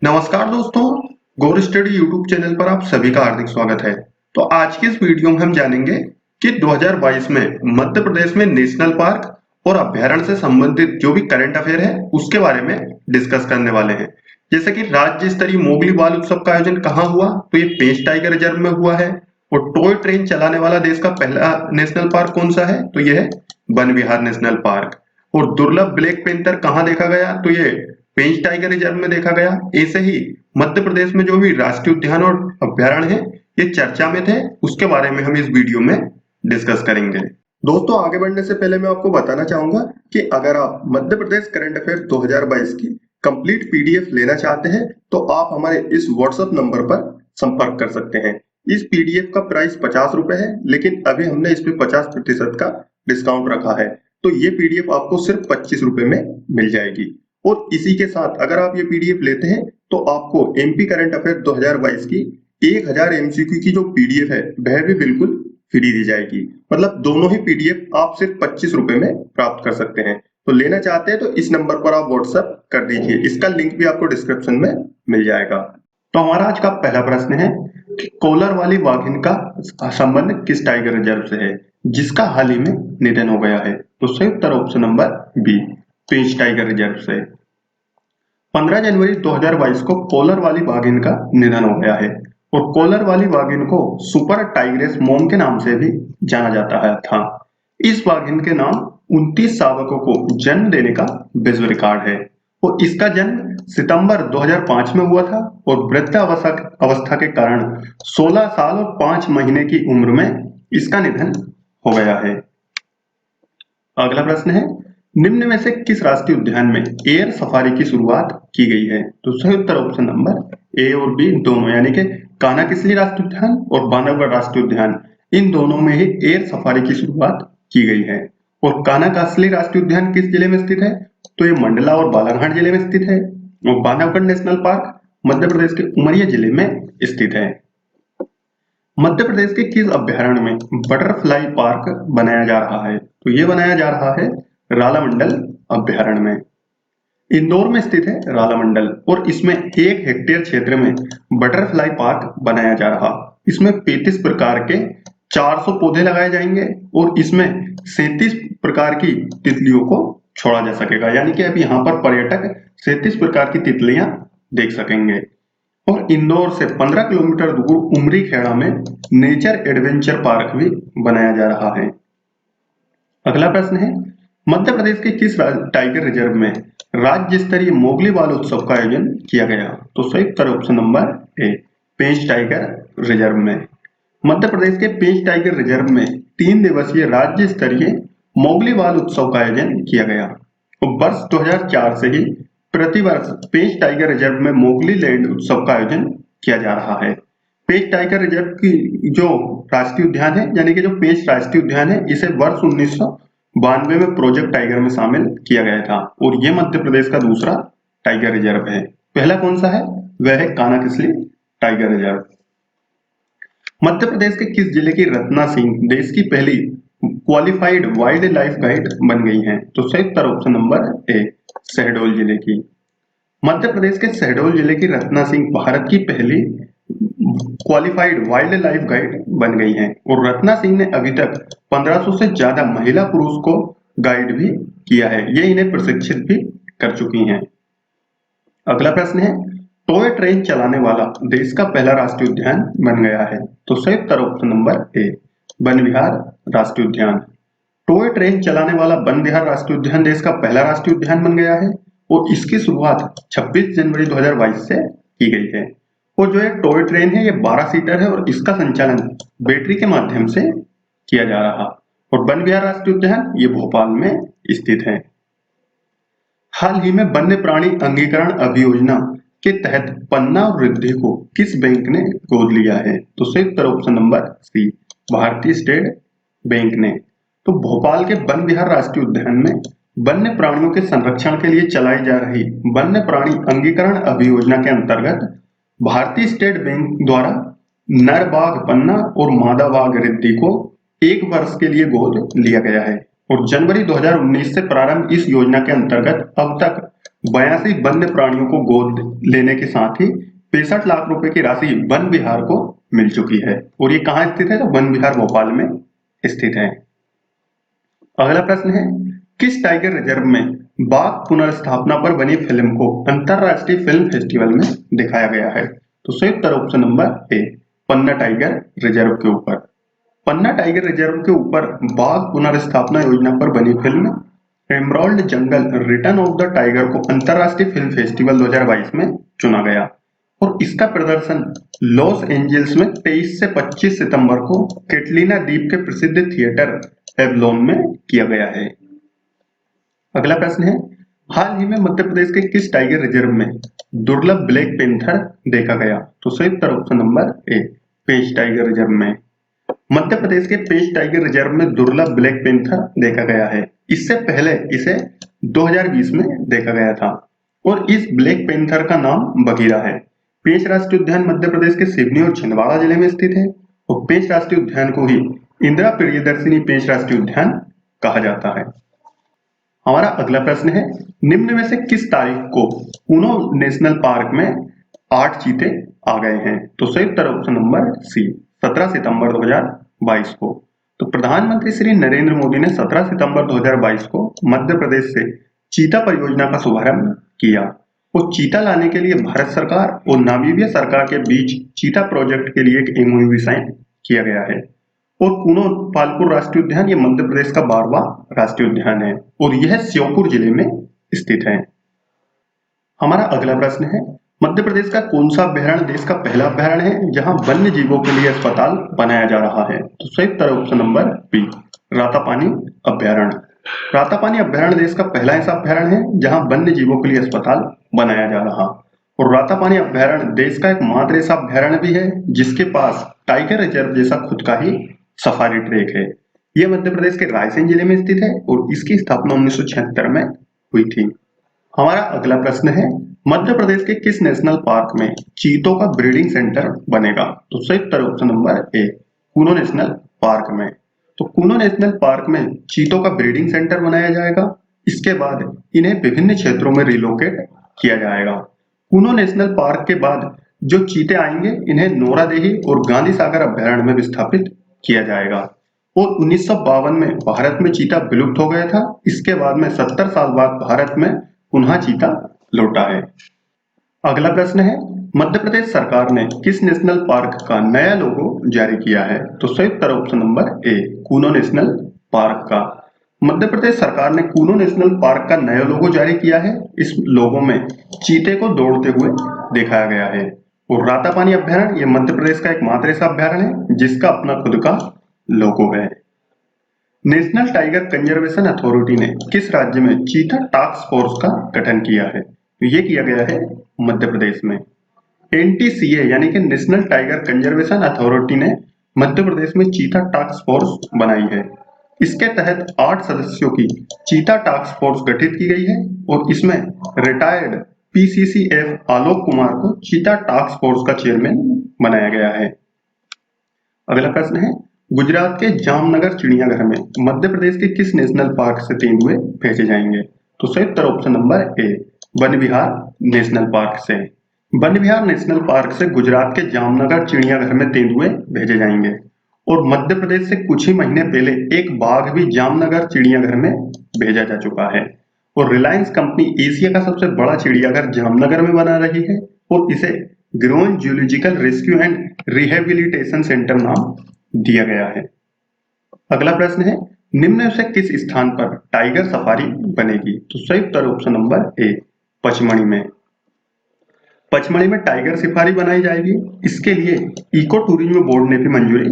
नमस्कार दोस्तों, गौर study YouTube channel पर आप सभी का हार्दिक स्वागत है। तो आज के इस वीडियो में हम जानेंगे कि 2022 में मध्य प्रदेश में नेशनल पार्क और अभ्यारण्य से संबंधित जो भी करंट अफेयर है उसके बारे में डिस्कस करने वाले हैं। जैसे कि राज्य स्तरीय मोगली बाल उत्सव का आयोजन कहाँ हुआ, तो ये पेंच टाइगर रिजर्व में हुआ है। और टॉय ट्रेन चलाने वाला देश का पहला नेशनल पार्क कौन सा है, तो यह है वन विहार नेशनल पार्क। और दुर्लभ ब्लैक पेंथर कहाँ देखा गया, तो ये पेंच टाइगर रिजर्व में देखा गया। ऐसे ही मध्य प्रदेश में जो भी राष्ट्रीय उद्यान और अभ्यारण्य है ये चर्चा में थे, उसके बारे में हम इस वीडियो में डिस्कस करेंगे। दोस्तों, आगे बढ़ने से पहले मैं आपको बताना चाहूंगा कि अगर आप मध्य प्रदेश करंट अफेयर 2022 की कंप्लीट पीडीएफ लेना चाहते हैं तो आप हमारे इस व्हाट्सएप नंबर पर संपर्क कर सकते हैं। इस पीडीएफ का प्राइस 50 रुपए है, लेकिन अभी हमने इस पे 50% का डिस्काउंट रखा है, तो ये पीडीएफ आपको सिर्फ 25 रुपए में मिल जाएगी। और इसी के साथ अगर आप ये पीडीएफ लेते हैं तो आपको एमपी करंट अफेयर 2022 की 1000 एमसीक्यू की जो पीडीएफ है वह भी बिल्कुल फ्री दी जाएगी। मतलब दोनों ही पीडीएफ आप सिर्फ 25 रुपए में प्राप्त कर सकते हैं। तो लेना चाहते हैं तो इस नंबर पर आप व्हाट्सएप कर दीजिए, इसका लिंक भी आपको डिस्क्रिप्शन में मिल जाएगा। तो हमारा आज का पहला प्रश्न है कि कोलर वाली वाघिन का संबंध किस टाइगर रिजर्व से है जिसका हाल ही में निधन हो गया है, तो सही उत्तर ऑप्शन नंबर बी, पेंच टाइगर रिजर्व से। 15 जनवरी 2022 को कोलर वाली वाघिन का निधन हो गया है। और कोलर वाली वाघिन को सुपर टाइग्रेस मोम के नाम से भी जाना जाता है था। इस वाघिन के नाम 29 शावकों को जन्म देने का विश्व रिकॉर्ड है। और इसका जन्म सितंबर 2005 में हुआ था और वृद्धावस्था के कारण 16 साल और 5 महीने की उम्र में इसका निधन हो गया है। अगला प्रश्न है, निम्न में से किस राष्ट्रीय उद्यान में एयर सफारी की शुरुआत की गई है, तो सही उत्तर ऑप्शन नंबर ए और बी दोनों, यानी कि कान्हा-किसली राष्ट्रीय उद्यान और बांधवगढ़ राष्ट्रीय उद्यान, इन दोनों में ही एयर सफारी की शुरुआत की गई है। और कान्हा-किसली राष्ट्रीय उद्यान किस जिले में स्थित है, तो ये मंडला और बालाघाट जिले में स्थित है। और बांधवगढ़ नेशनल पार्क मध्य प्रदेश के उमरिया जिले में स्थित है। मध्य प्रदेश के किस अभ्यारण्य में बटरफ्लाई पार्क बनाया जा रहा है, तो ये बनाया जा रहा है रालामंडल अभ्यारण्य में। इंदौर में स्थित है रालामंडल और इसमें 1 हेक्टेयर क्षेत्र में बटरफ्लाई पार्क बनाया जा रहा। इसमें 35 प्रकार के 400 पौधे लगाए जाएंगे और इसमें 37 प्रकार की तितलियों को छोड़ा जा सकेगा, यानी कि अब यहाँ पर पर्यटक 37 प्रकार की तितलियां देख सकेंगे। और इंदौर से 15 किलोमीटर दूर उमरी खेड़ा में नेचर एडवेंचर पार्क भी बनाया जा रहा है। अगला प्रश्न है, मध्य प्रदेश के किस टाइगर रिजर्व में राज्य स्तरीय मोगली बाल उत्सव का आयोजन किया गया, तो सही उत्तर option number A, Pench Tiger Reserve में। मध्य प्रदेश के पेंच टाइगर रिजर्व में 3 दिवसीय राज्य स्तरीय मोगली बाल उत्सव का आयोजन किया गया। और वर्ष 2004 से ही प्रतिवर्ष पेंच टाइगर रिजर्व में मोगली लैंड उत्सव का आयोजन किया जा रहा है। पेंच टाइगर रिजर्व की जो राष्ट्रीय उद्यान है, यानी कि जो पेंच राष्ट्रीय उद्यान है, इसे वर्ष 1992 में प्रोजेक्ट टाइगर में शामिल किया गया था और ये मध्य प्रदेश का दूसरा टाइगर रिजर्व है। पहला कौन सा है, वह है कान्हा-किसली टाइगर रिजर्व। मध्य प्रदेश के किस जिले की रत्ना सिंह देश की पहली क्वालिफाइड वाइल्ड लाइफ गाइड बन गई हैं, तो सही उत्तर ऑप्शन नंबर ए, शहडोल जिले की। मध्य प्रदेश के शहडोल जिले की रत्ना सिंह भारत की पहली क्वालिफाइड वाइल्ड लाइफ गाइड बन गई हैं। और रत्ना सिंह ने अभी तक 1500 से ज्यादा महिला पुरुष को गाइड भी किया है, ये इन्हें प्रशिक्षित भी कर चुकी हैं। अगला प्रश्न है, टॉय ट्रेन चलाने वाला देश का पहला राष्ट्रीय उद्यान बन गया है, तो सही उत्तर ऑप्शन नंबर ए, वन विहार राष्ट्रीय उद्यान। टॉय ट्रेन चलाने वाला वन विहार राष्ट्रीय उद्यान देश का पहला राष्ट्रीय उद्यान बन गया है और इसकी शुरुआत 26 जनवरी 2022 से की गई है। और जो ये टॉय ट्रेन है ये 12 सीटर है और इसका संचालन बैटरी के माध्यम से किया जा रहा। और वन विहार राष्ट्रीय उद्यान ये भोपाल में स्थित है। हाल ही में वन्य प्राणी अंगीकरण अभियोजना के तहत पन्ना और रिद्धि को किस बैंक ने गोद लिया है, तो सही उत्तर ऑप्शन नंबर सी, भारतीय स्टेट बैंक ने। तो भोपाल के वन विहार राष्ट्रीय उद्यान में वन्य प्राणियों के संरक्षण के लिए चलाई जा रही वन्य प्राणी अंगीकरण अभियोजना के अंतर्गत भारतीय स्टेट बैंक द्वारा नर बाघ पन्ना और मादा बाघ रिद्धि को 1 वर्ष के लिए गोद लिया गया है। और जनवरी 2019 से प्रारंभ इस योजना के अंतर्गत अब तक 82 वन्य प्राणियों को गोद लेने के साथ ही 65 लाख रुपए की राशि वन विहार को मिल चुकी है। और ये कहाँ स्थित है? तो वन विहार भोपाल में स्थित है। अगला प्रश्न है, किस टाइगर रिजर्व में बाघ पुनर्स्थापना पर बनी फिल्म को अंतरराष्ट्रीय फिल्म फेस्टिवल में दिखाया गया है? तो सही उत्तर option number A, Panna Tiger Reserve के ऊपर। पन्ना टाइगर रिजर्व के ऊपर बाघ पुनर्स्थापना योजना पर बनी film emerald jungle return of the tiger को अंतरराष्ट्रीय फिल्म फेस्टिवल 2022 में चुना गया और इसका प्रदर्शन लॉस एंजल्स में 23 से 25 सितंबर को कैटलीना द्वीप के प्रसिद्ध थिएटर एवलोन में किया गया है। अगला प्रश्न है, हाल ही में मध्य प्रदेश के किस टाइगर रिजर्व में दुर्लभ ब्लैक पेंथर देखा गया? तो सही उत्तर option number A, Pench Tiger Reserve में। मध्य प्रदेश के पेंच टाइगर रिजर्व में दुर्लभ ब्लैक पेंथर देखा गया है। इससे पहले इसे 2020 में देखा गया था और इस ब्लैक पेंथर का नाम बगीरा है। पेंच राष्ट्रीय उद्यान मध्य प्रदेश के सिवनी और छिंदवाड़ा जिले में स्थित है और पेंच राष्ट्रीय उद्यान को ही इंदिरा प्रियदर्शिनी पेंच राष्ट्रीय उद्यान कहा जाता है। हमारा अगला प्रश्न है, निम्न में से किस तारीख को ऊनो नेशनल पार्क में 8 चीते आ गए हैं? तो सही उत्तर ऑप्शन नंबर सी, 17 सितंबर 2022 को। तो प्रधानमंत्री श्री नरेंद्र मोदी ने 17 सितंबर 2022 को मध्य प्रदेश से चीता परियोजना का शुभारंभ किया और चीता लाने के लिए भारत सरकार और नामीबिया सरकार के बीच चीता प्रोजेक्ट के लिए एक एमओयू साइन किया गया है। और कूनो पालपुर राष्ट्रीय उद्यान ये मध्य प्रदेश का 12वां राष्ट्रीय उद्यान है और यह श्योपुर जिले में स्थित है। हमारा अगला प्रश्न है, मध्य प्रदेश का कौन सा अभ्यारण्य देश का पहला अभ्यारण्य है जहां वन्य जीवों के लिए अस्पताल बनाया जा रहा है? तो सही उत्तर ऑप्शन नंबर बी, रातापानी अभ्यारण्य। रातापानी अभ्यारण्य देश का पहला ऐसा अभ्यारण्य है जहां वन्य जीवों के लिए अस्पताल बनाया जा रहा और रातापानी अभ्यारण्य देश का एकमात्र ऐसा अभ्यारण्य भी है जिसके पास टाइगर रिजर्व जैसा खुद का ही सफारी ट्रैक है। यह मध्य प्रदेश के रायसेन जिले में स्थित है और इसकी स्थापना 1976 में हुई थी। हमारा अगला प्रश्न है, मध्य प्रदेश के किस नेशनल पार्क में चीतों का ब्रीडिंग सेंटर बनेगा? तो सही उत्तर option number A, Kuno National Park में। तो कूनो नेशनल पार्क में चीतों का ब्रीडिंग सेंटर बनाया जाएगा। इसके बाद इन्हें विभिन्न क्षेत्रों में रिलोकेट किया जाएगा। कूनो नेशनल पार्क के बाद जो चीते आएंगे इन्हें नोरादेही और गांधी सागर अभ्यारण्य में विस्थापित किया जाएगा। और 1952 में भारत में चीता विलुप्त हो गया था। इसके बाद में 70 साल बाद भारत में पुनः चीता लौटा है। अगला प्रश्न है, मध्य प्रदेश सरकार ने किस नेशनल पार्क का नया लोगो जारी किया है? तो सही उत्तर option number A, Kuno National Park का। मध्य प्रदेश सरकार ने कूनो नेशनल पार्क का नया लोगो जारी किया है। इस लोगो में चीते को दौड़ते हुए दिखाया गया है और रातापानी अभ्यारण्य ये मध्य प्रदेश का एकमात्र ऐसा अभ्यारण्य है जिसका अपना खुद का लोगो है। नेशनल टाइगर कंजर्वेशन अथॉरिटी ने किस राज्य में चीता टास्क फोर्स का गठन किया है? तो ये किया गया है मध्य प्रदेश में। एनटीसीए यानी कि नेशनल टाइगर कंजर्वेशन अथॉरिटी ने मध्य प्रदेश में चीता टास्क फोर्स बनाई है। इसके तहत 8 सदस्यों की चीता टास्क फोर्स गठित की गई है और इसमें रिटायर्ड पीसीसीएफ आलोक कुमार को चीता टास्क फोर्स का चेयरमैन बनाया गया है। अगला प्रश्न है, गुजरात के जामनगर चिड़ियाघर में मध्य प्रदेश के किस नेशनल पार्क से तेंदुए भेजे जाएंगे? तो सही उत्तर option number A, Van Vihar National Park से। वन विहार नेशनल पार्क से गुजरात के जामनगर चिड़ियाघर में तेंदुए भेजे जाएंगे और मध्य प्रदेश से कुछ ही महीने पहले एक बाघ भी जामनगर चिड़ियाघर में भेजा जा चुका है और रिलायंस कंपनी एशिया का सबसे बड़ा चिड़ियाघर जामनगर में बना रही है और इसे grown zoological rescue and rehabilitation centre नाम दिया गया है। अगला प्रश्न है, निम्न से किस स्थान पर टाइगर सफारी बनेगी? तो सही उत्तर ऑप्शन नंबर ए, पचमढ़ी में। पचमढ़ी में टाइगर सफारी बनाई जाएगी। इसके लिए इको टूरिज्म बोर्ड ने भी मंजूरी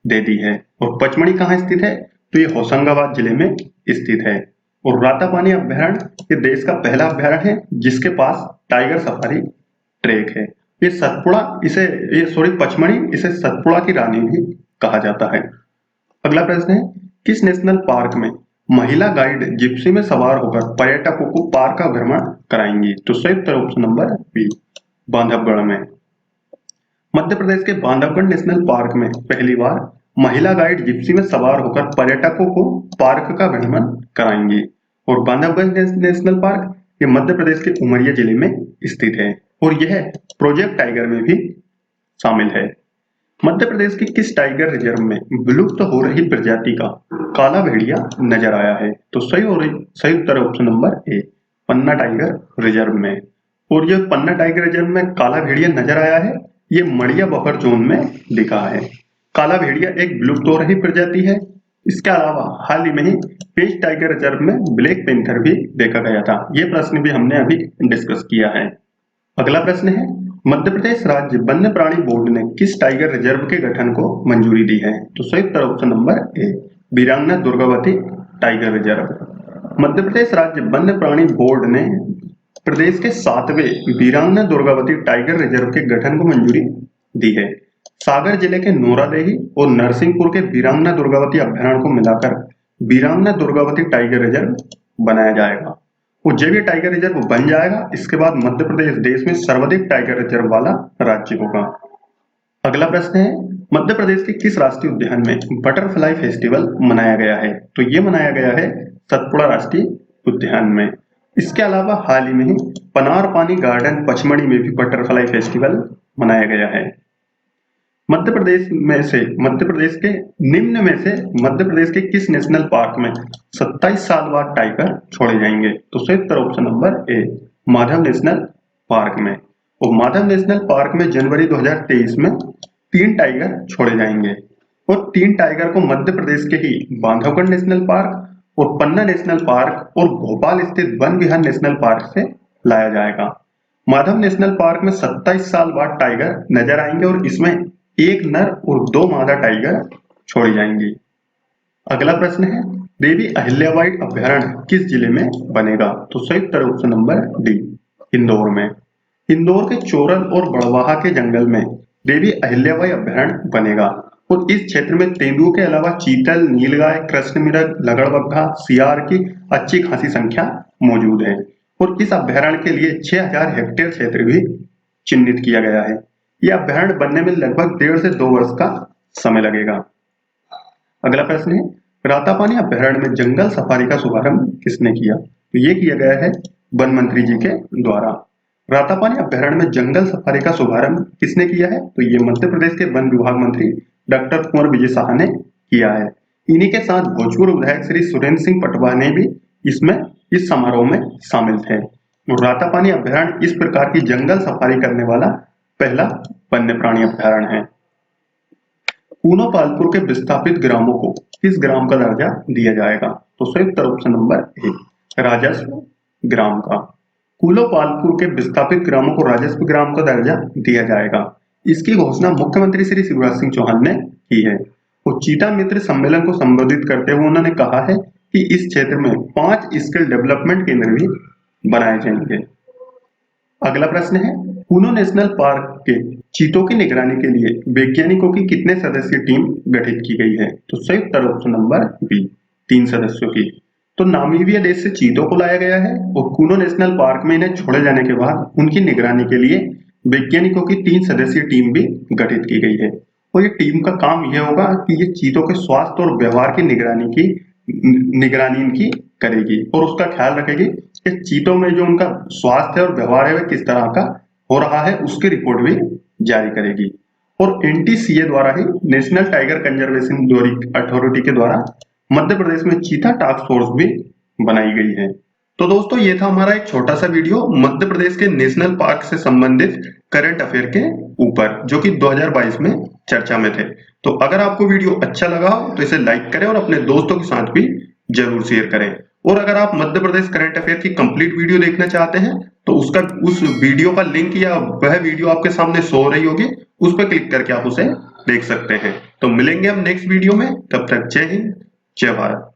दे दी है और पचमढ़ी कहाँ स्थित है? तो ये होशंगाबाद जिले में स्थित है और रातापानी अभ्यारण्य ये देश का पहला अभ्यारण्य है जिसके पास टाइगर सफारी ट्रैक है। ये सतपुड़ा पचमढ़ी इसे सतपुड़ा की रानी भी कहा जाता है। अगला प्रश्न है, किस नेशनल पार्क में महिला गाइड जिप्सी में सवार होकर पर्यटकों को पार्क का भ्रमण कराएंगी? तो सही उत्तर ऑप्शन नंबर बी, बांधवगढ़ में। मध्य प्रदेश के बांधवगढ़ नेशनल पार्क में पहली बार महिला गाइड जिप्सी में सवार होकर पर्यटकों को पार्क का भ्रमण कराएंगी और बांधवगढ़ नेशनल पार्क ये मध्य प्रदेश के उमरिया जिले में स्थित है और यह प्रोजेक्ट टाइगर में भी शामिल है। मध्य प्रदेश के किस टाइगर रिजर्व में विलुप्त हो रही प्रजाति का काला भेड़िया नजर आया है? तो सही उत्तर option number A, Panna Tiger Reserve में। और यह पन्ना टाइगर रिजर्व में काला भेड़िया नजर आया है, ये मड़िया बफर जोन में दिखा है। काला भेड़िया एक विलुप्त हो रही प्रजाति है। इसके अलावा हाल ही में ही पेंच टाइगर रिजर्व में ब्लैक पैंथर भी देखा गया था। ये प्रश्न भी हमने अभी डिस्कस किया है। अगला प्रश्न है, मध्य प्रदेश राज्य वन्य प्राणी बोर्ड ने किस टाइगर रिजर्व के गठन को मंजूरी दी है? तो सही उत्तर ऑप्शन नंबर ए, वीरांगना दुर्गावती टाइगर रिजर्व। मध्य प्रदेश राज्य वन्य प्राणी बोर्ड ने प्रदेश के 7वें वीरांगना दुर्गावती टाइगर रिजर्व के गठन को मंजूरी दी है। सागर जिले के नोरादेही और नरसिंहपुर के वीरांगना दुर्गावती अभ्यारण्य को मिलाकर वीरांगना दुर्गावती टाइगर रिजर्व बनाया जाएगा। और जब ये टाइगर रिजर्व बन जाएगा, इसके बाद मध्य प्रदेश देश में सर्वाधिक टाइगर रिजर्व वाला राज्य होगा। अगला प्रश्न है, मध्य प्रदेश के किस राष्ट्रीय उद्यान में बटरफ्लाई फेस्टिवल मनाया गया है? तो ये मनाया गया है सतपुड़ा राष्ट्रीय उद्यान में। इसके अलावा हाल ही में ही पनार पानी गार्डन पचमढ़ी में भी बटरफ्लाई फेस्टिवल मनाया गया है। मध्य प्रदेश के निम्न में से मध्य प्रदेश के किस नेशनल पार्क में 27 साल बाद टाइगर छोड़े जाएंगे? तो सही उत्तर option number A, Madhav National Park में। और माधव नेशनल पार्क में जनवरी 2023 में 3 टाइगर छोड़े जाएंगे और 3 टाइगर को मध्य प्रदेश के ही बांधवगढ़ नेशनल पार्क और पन्ना नेशनल पार्क और भोपाल स्थित वन विहार नेशनल पार्क से लाया जाएगा। माधव नेशनल पार्क में 27 साल बाद टाइगर नजर आएंगे और इसमें 1 नर और 2 मादा टाइगर छोड़ी जाएंगी। अगला प्रश्न है, देवी अहिल्याबाई अभ्यारण्य किस जिले में बनेगा? तो सही उत्तर ऑप्शन नंबर डी, इंदौर में। इंदौर के चोरल और बड़वाहा के जंगल में देवी अहिल्याबाई अभ्यारण्य बनेगा और इस क्षेत्र में तेंदुओं के अलावा चीतल, नीलगाय, कृष्णमृग, लगड़बग्घा, सियार की अच्छी खासी संख्या मौजूद है और इस अभ्यारण्य के लिए 6000 हेक्टेयर क्षेत्र भी चिन्हित किया गया है। यह अभ्यारण्य बनने में लगभग 1.5 से 2 वर्ष का समय लगेगा। अगला प्रश्न है, रातापानी अभ्यारण्य में जंगल सफारी का शुभारंभ किसने किया? तो ये किया गया है वन मंत्री जी के द्वारा। रातापानी अभ्यारण्य में जंगल सफारी का शुभारंभ किसने किया है? तो ये मध्य प्रदेश के वन विभाग मंत्री डॉक्टर कुंवर विजय शाह ने किया है। इन्हीं के साथ भोजपुर विधायक श्री सुरेंद्र सिंह पटवा ने भी इस समारोह में शामिल थे। रातापानी अभ्यारण्य इस प्रकार की जंगल सफारी करने वाला पहला वन्य प्राणी अभ्यारण्य है। पूनो पालपुर के विस्थापित ग्रामों को किस ग्राम का दर्जा दिया जाएगा? तो सही उत्तर ऑप्शन नंबर ए, राजस्व ग्राम का। कूलो पालपुर के विस्थापित ग्रामों को राजस्व ग्राम का दर्जा दिया जाएगा। इसकी घोषणा मुख्यमंत्री श्री शिवराज सिंह चौहान ने की है और चीता मित्र सम्मेलन को संबोधित करते हुए उन्होंने कहा है कि इस क्षेत्र में 5 स्किल डेवलपमेंट केंद्र भी बनाए जाएंगे। अगला प्रश्न है, कूनो नेशनल पार्क के चीतों की निगरानी के लिए वैज्ञानिकों की कितने सदस्यीय टीम गठित की गई है? तो सही उत्तर ऑप्शन नंबर बी, 3 सदस्यों की। तो नामीबिया देश से चीतों को लाया गया है और कूनो नेशनल पार्क में इन्हें छोड़े जाने के बाद उनकी निगरानी के लिए वैज्ञानिकों की 3 सदस्यीय टीम भी गठित की गई है और ये टीम का काम यह होगा कि ये चीतों के स्वास्थ्य और व्यवहार की निगरानी इनकी करेगी और उसका ख्याल रखेगी कि चीतों में जो उनका स्वास्थ्य और व्यवहार है वह किस तरह का हो रहा है, उसकी रिपोर्ट भी जारी करेगी। और NTCA द्वारा ही नेशनल टाइगर कंजर्वेशन अथॉरिटी के द्वारा मध्य प्रदेश में चीता टास्क फोर्स भी बनाई गई है। तो दोस्तों, ये था हमारा एक छोटा सा वीडियो मध्य प्रदेश के नेशनल पार्क से संबंधित करंट अफेयर के ऊपर, जो कि 2022 में चर्चा में थे। तो अगर आपको वीडियो अच्छा लगा हो तो इसे लाइक करें और अपने दोस्तों के साथ भी जरूर शेयर करें। और अगर आप मध्य प्रदेश करंट अफेयर की कंप्लीट वीडियो देखना चाहते हैं तो उस वीडियो का लिंक या वह वीडियो आपके सामने शो हो रही होगी, उस पर क्लिक करके आप उसे देख सकते हैं। तो मिलेंगे हम नेक्स्ट वीडियो में, तब तक जय हिंद, जय भारत।